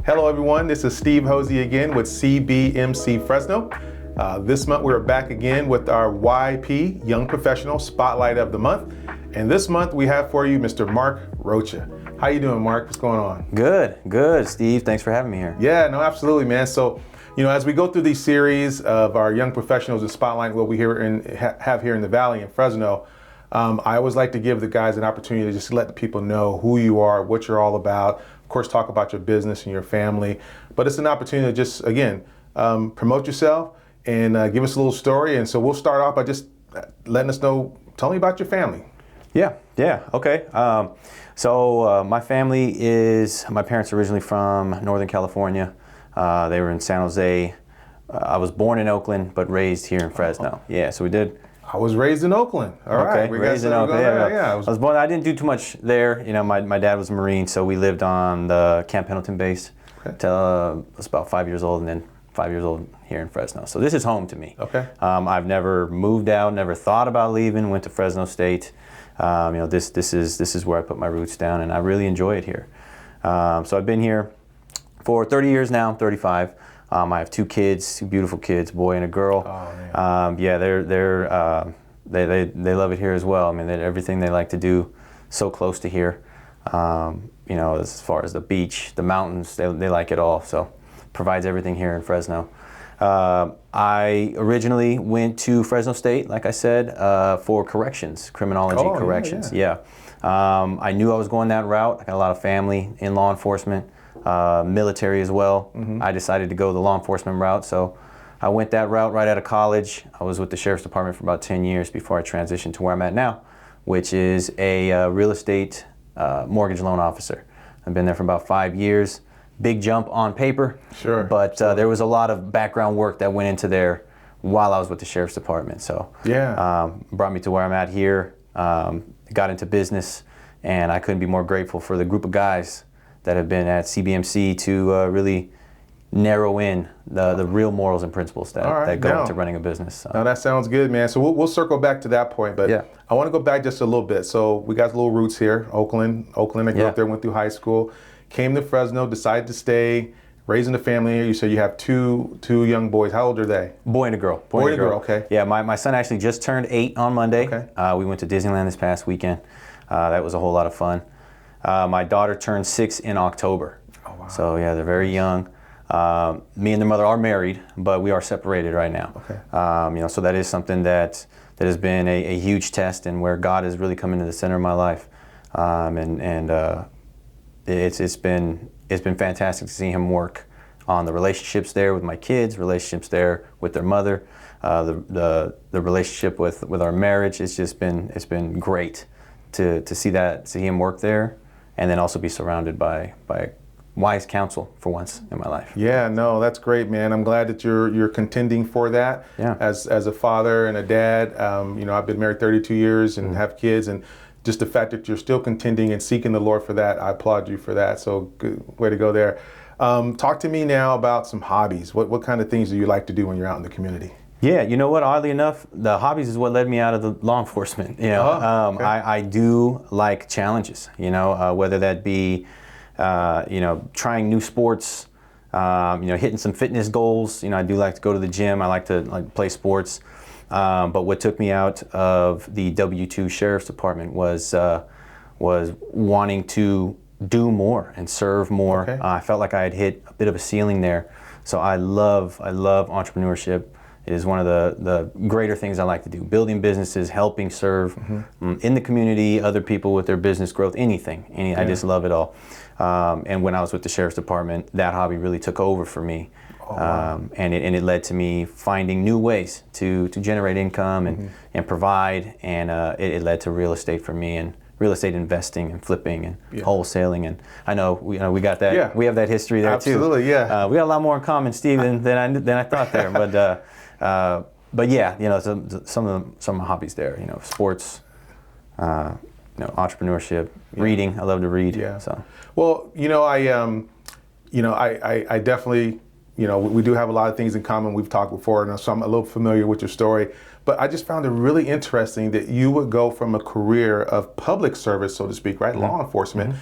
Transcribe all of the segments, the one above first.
Hello everyone, this is Steve Hosey again with CBMC Fresno. This month we're back again with our YP, Young Professional Spotlight of the Month. And this month we have for you Mr. Mark Rocha. How you doing, Mark? What's going on? Good, Steve. Thanks for having me here. Yeah, no, absolutely, man. So, as we go through these series of our Young Professionals in Spotlight, what we have here in the Valley in Fresno, I always like to give the guys an opportunity to just let the people know who you are, what you're all about. Of course, talk about your business and your family, but it's an opportunity to just, again, promote yourself and give us a little story. And so we'll start off by just letting us know, tell me about your family. Yeah, okay. My family my parents are originally from Northern California. They were in San Jose. I was born in Oakland, but raised here in Fresno. Yeah, so we did. I was raised in Oakland. All right. Raised in Oakland. Yeah. I was born. I didn't do too much there. My dad was a Marine, so we lived on the Camp Pendleton base till I was about 5 years old, and then 5 years old here in Fresno. So this is home to me. Okay. I've never moved out, never thought about leaving. Went to Fresno State. This is where I put my roots down, and I really enjoy it here. So I've been here for 30 years now. I'm 35. I have two kids, two beautiful kids, boy and a girl. Oh, man. They love it here as well. I mean, everything they like to do, so close to here. As far as the beach, the mountains, they like it all. So provides everything here in Fresno. I originally went to Fresno State, like I said, for corrections, criminology corrections. Yeah. I knew I was going that route. I got a lot of family in law enforcement. Military as well. Mm-hmm. I decided to go the law enforcement route, so I went that route right out of college. I was with the Sheriff's Department for about 10 years before I transitioned to where I'm at now, which is a real estate mortgage loan officer. I've been there for about 5 years. Big jump on paper, sure, but there was a lot of background work that went into there while I was with the Sheriff's Department. So brought me to where I'm at here, got into business, and I couldn't be more grateful for the group of guys that have been at CBMC to really narrow in the real morals and principles that go into running a business. So. Now that sounds good, man. So we'll circle back to that point, but I want to go back just a little bit. So we got little roots here, Oakland. I grew up there, went through high school, came to Fresno, decided to stay, raising a family here. You said you have two young boys. How old are they? Boy and a girl. Boy and a girl, okay. Yeah, my son actually just turned 8 on Monday. Okay. We went to Disneyland this past weekend. That was a whole lot of fun. My daughter turned 6 in October. Oh, wow. So yeah, they're very young. Me and their mother are married, but we are separated right now. Okay. So that is something that has been a huge test, and where God has really come into the center of my life. It's been fantastic to see Him work on the relationships there with my kids, relationships there with their mother, the relationship with our marriage. It's been great to see Him work there. And then also be surrounded by wise counsel for once in my life. Yeah, no, that's great, man. I'm glad that you're contending for that. Yeah. As a father and a dad, I've been married 32 years and have kids, and just the fact that you're still contending and seeking the Lord for that, I applaud you for that. So good way to go there. Talk to me now about some hobbies. What kind of things do you like to do when you're out in the community? Yeah, you know what? Oddly enough, the hobbies is what led me out of the law enforcement. Okay. I do like challenges. Whether that be, trying new sports, hitting some fitness goals. I do like to go to the gym. I like to play sports. But what took me out of the W2 Sheriff's Department was wanting to do more and serve more. Okay. I felt like I had hit a bit of a ceiling there. So I love entrepreneurship. It is one of the greater things I like to do. Building businesses, helping serve in the community, other people with their business growth, anything. I just love it all. And when I was with the Sheriff's Department, that hobby really took over for me. Oh, wow. And it led to me finding new ways to generate income and provide. And it led to real estate for me, and real estate investing and flipping and wholesaling. And I know we got that. Yeah. We have that history there too. Absolutely, yeah. We got a lot more in common, Steve, than I thought there. But yeah, some of my hobbies there. Sports, entrepreneurship, reading. I love to read. Yeah. So. Well, I definitely, we do have a lot of things in common. We've talked before, and so I'm a little familiar with your story. But I just found it really interesting that you would go from a career of public service, so to speak, right, law enforcement,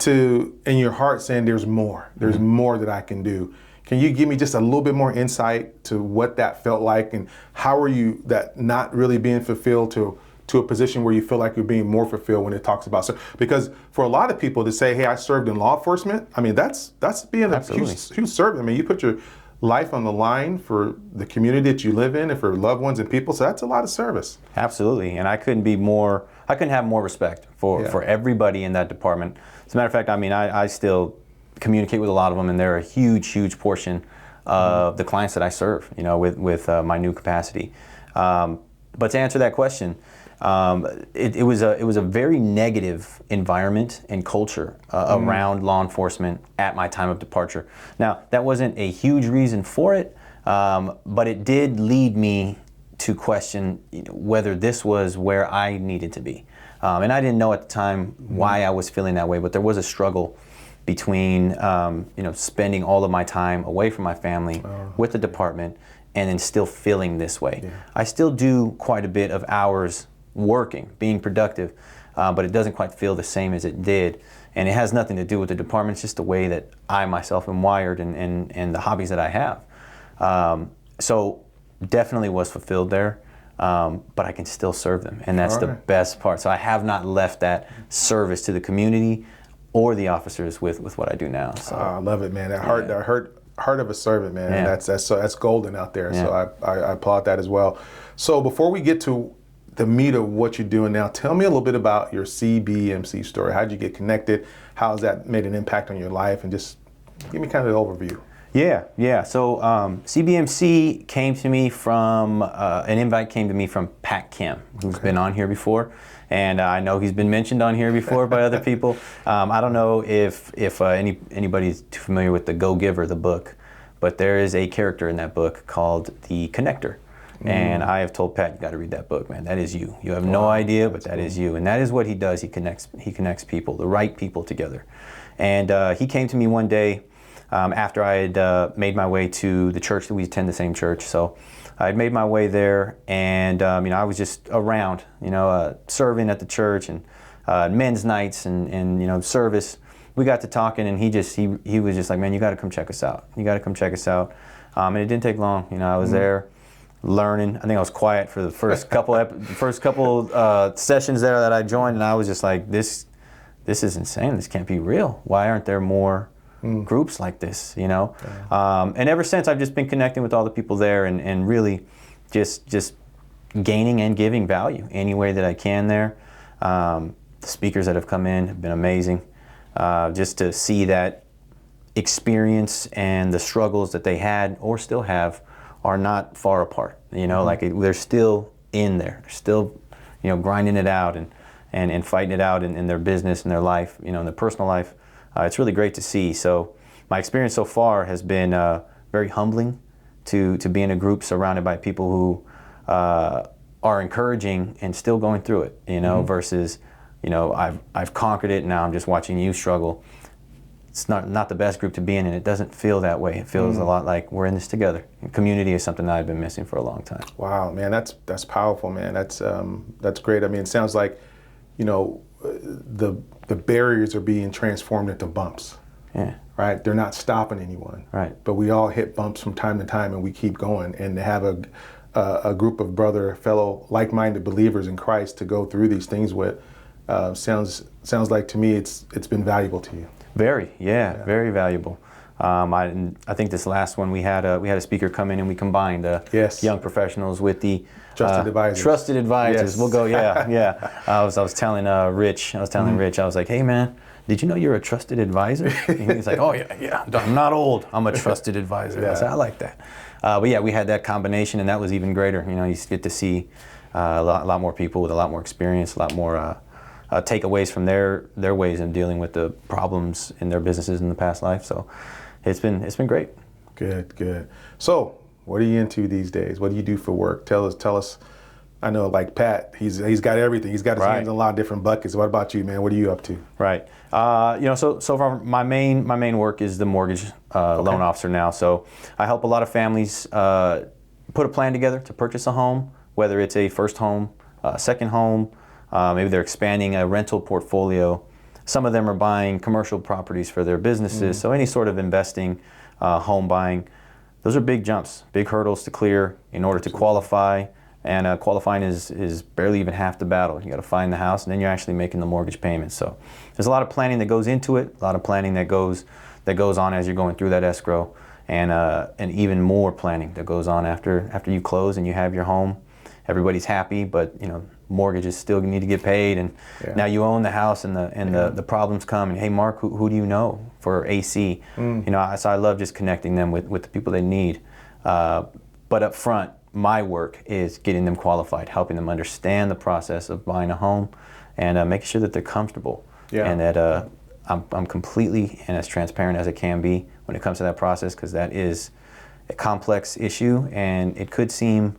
in your heart saying there's more that I can do. Can you give me just a little bit more insight to what that felt like, and how are you that not really being fulfilled to a position where you feel like you're being more fulfilled when it talks about, because for a lot of people to say, hey, I served in law enforcement, I mean, that's being a huge servant. I mean, you put your life on the line for the community that you live in and for loved ones and people, so that's a lot of service. Absolutely, and I couldn't have more respect for everybody in that department. As a matter of fact, I mean, I still communicate with a lot of them, and they're a huge portion of the clients that I serve, you know, with my new capacity. But to answer that question, it was a very negative environment and culture around law enforcement at my time of departure. Now, that wasn't a huge reason for it, but it did lead me to question, you know, whether this was where I needed to be. And I didn't know at the time why I was feeling that way, but there was a struggle between you know, spending all of my time away from my family with the department and then still feeling this way. Yeah. I still do quite a bit of hours working, being productive, but it doesn't quite feel the same as it did. And it has nothing to do with the department, it's just the way that I myself am wired and the hobbies that I have. So definitely was fulfilled there, but I can still serve them, and that's the best part. So I have not left that service to the community or the officers with what I do now. So I love it, man. That heart of a servant, man. Yeah. That's golden out there. Yeah. So I applaud that as well. So before we get to the meat of what you're doing now, tell me a little bit about your CBMC story. How'd you get connected? How's that made an impact on your life? And just give me kind of the overview. Yeah. So CBMC came to me from, an invite came to me from Pat Kim, who's been on here before. And I know he's been mentioned on here before by other people. I don't know if anybody's too familiar with the Go Giver, the book, but there is a character in that book called the Connector. And I have told Pat, you got to read that book, man. That is you. You have no idea, but that is you. And that is what he does. He connects people, the right people together. And he came to me one day after I had made my way to the church that we attend, the same church. So I had made my way there, and you know, I was just around, you know, serving at the church and men's nights and you know, service. We got to talking, and he was just like, man, you got to come check us out. You got to come check us out. And it didn't take long. You know, I was there learning. I think I was quiet for the first couple sessions there that I joined, and I was just like, this is insane. This can't be real. Why aren't there more groups like this, you know? And ever since, I've just been connecting with all the people there and really just gaining and giving value any way that I can there. The speakers that have come in have been amazing. Just to see that experience and the struggles that they had or still have are not far apart, you know, like they're still in there. They're still, you know, grinding it out and fighting it out in their business and their life, you know, in their personal life. It's really great to see. So my experience so far has been very humbling to be in a group surrounded by people who are encouraging and still going through it, you know, versus, you know, I've conquered it and now I'm just watching you struggle. It's not the best group to be in, and it doesn't feel that way. It feels a lot like we're in this together. And community is something that I've been missing for a long time. Wow, man, that's powerful, man. That's great. I mean, it sounds like, you know, the barriers are being transformed into bumps. Yeah. Right? They're not stopping anyone. Right. But we all hit bumps from time to time, and we keep going. And to have a group of fellow like-minded believers in Christ to go through these things with sounds like to me it's been valuable to you. Very valuable. I think this last one we had a speaker come in and we combined young professionals with the trusted advisors. Trusted advisors. Yes. We'll go. Yeah. I was telling Rich. I was like, hey man, did you know you're a trusted advisor? And he's like, oh yeah. I'm not old. I'm a trusted advisor. I said, I like that. But yeah, we had that combination, and that was even greater. You know, you get to see a lot more people with a lot more experience, a lot more takeaways from their ways of dealing with the problems in their businesses in the past life. So it's been great. Good. So what are you into these days? What do you do for work? Tell us. I know, like Pat, he's got everything. He's got his hands in a lot of different buckets. What about you, man? What are you up to? Right. You know, so far my main work is the mortgage loan officer now. So I help a lot of families put a plan together to purchase a home, whether it's a first home, second home. Maybe they're expanding a rental portfolio. Some of them are buying commercial properties for their businesses. So any sort of investing, home buying, those are big jumps, big hurdles to clear in order to qualify. And qualifying is barely even half the battle. You got to find the house, and then you're actually making the mortgage payments. So there's a lot of planning that goes into it, a lot of planning that goes on as you're going through that escrow, and even more planning that goes on after you close and you have your home. Everybody's happy, but mortgages still need to get paid, and now you own the house, and the problems come. And hey, Mark, who do you know for AC? So I love just connecting them with the people they need. But up front, my work is getting them qualified, helping them understand the process of buying a home, and making sure that they're comfortable, and that I'm completely and as transparent as it can be when it comes to that process, because that is a complex issue, and it could seem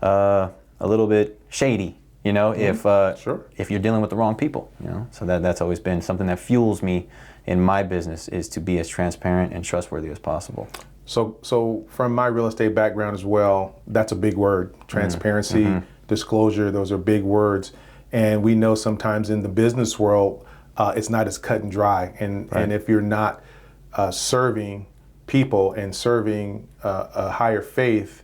a little bit shady, if you're dealing with the wrong people, So that's always been something that fuels me in my business, is to be as transparent and trustworthy as possible. So from my real estate background as well, that's a big word. Transparency, disclosure, those are big words. And we know sometimes in the business world, it's not as cut and dry. And if you're not serving people and serving a higher faith,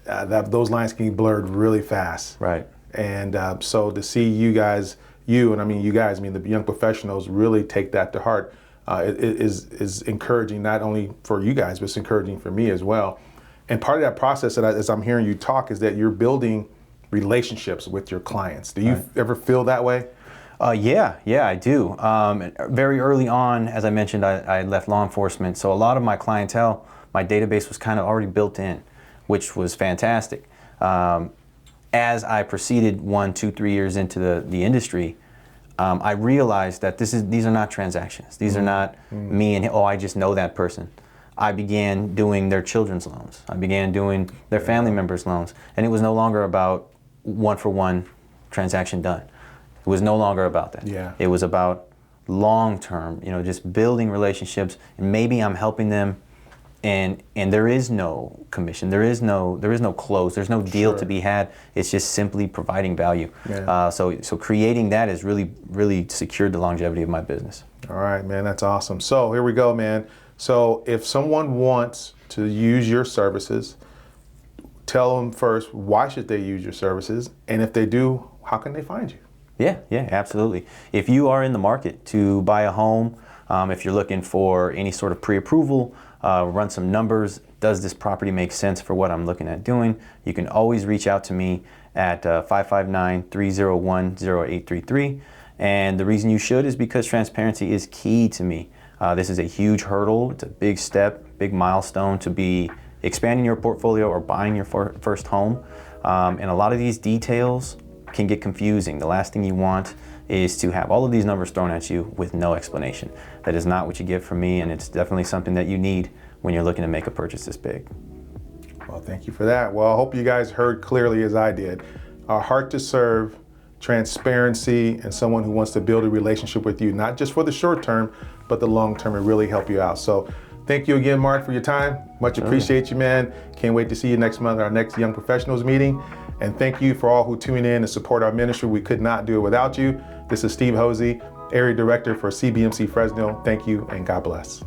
those lines can be blurred really fast. Right. And so to see you guys, and I mean you guys, I mean the young professionals, really take that to heart. It is encouraging, not only for you guys, but it's encouraging for me as well. And part of that process, as I'm hearing you talk, is that you're building relationships with your clients. Do you ever feel that way? Yeah, I do. Very early on, as I mentioned, I left law enforcement, so a lot of my clientele, my database was kind of already built in, which was fantastic. As I proceeded 1, 2, 3 years into the industry, I realized that these are not transactions. These are not me and, I just know that person. I began doing their children's loans. I began doing their family members' loans. And it was no longer about one-for-one transaction done. It was no longer about that. Yeah. It was about long-term, just building relationships. And maybe I'm helping them, and there is no commission, there is no close, there's no deal to be had. It's just simply providing value. Yeah. So creating that has really secured the longevity of my business. All right, man, that's awesome. So here we go, man. So if someone wants to use your services, tell them first, why should they use your services? And if they do, how can they find you? Yeah, absolutely. If you are in the market to buy a home, if you're looking for any sort of pre-approval, run some numbers, does this property make sense for what I'm looking at doing, you can always reach out to me at 559-301-0833. And the reason you should is because transparency is key to me. This is a huge hurdle. It's a big step, big milestone to be expanding your portfolio or buying your first home. And a lot of these details can get confusing. The last thing you want is to have all of these numbers thrown at you with no explanation. That is not what you get from me, and it's definitely something that you need when you're looking to make a purchase this big. Well, thank you for that. Well, I hope you guys heard clearly as I did. Our heart to serve, transparency, and someone who wants to build a relationship with you, not just for the short term, but the long term, and really help you out. So thank you again, Mark, for your time. Much appreciate you, man. Can't wait to see you next month at our next Young Professionals meeting. And thank you for all who tune in and support our ministry. We could not do it without you. This is Steve Hosey, Area Director for CBMC Fresno. Thank you, and God bless.